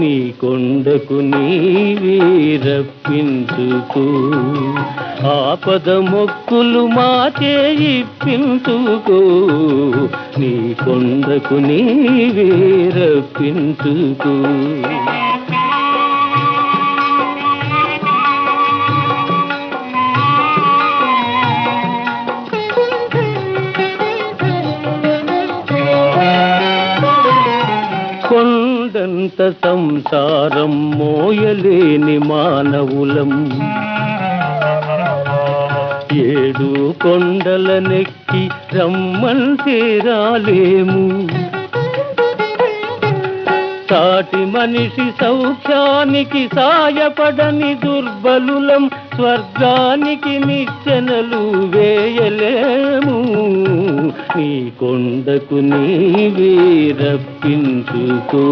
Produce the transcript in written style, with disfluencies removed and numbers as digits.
నీ కొండకు నీవే రప్పించుకో ఆపద మొక్కులు మాచే ఇప్పించుకో నీ కొండకు నీవే రప్పించుకో కొండంత సంసారం మోయలేని మానవులం ఏడు కొండలనెక్కి రమ్మంటే రాలేము సాటి మనిషి సౌఖ్యానికి సాయపడని దుర్బలులం స్వర్గానికి నిచ్చెనలు వేయలేము నీ కొండకు నీవే రప్పించుకో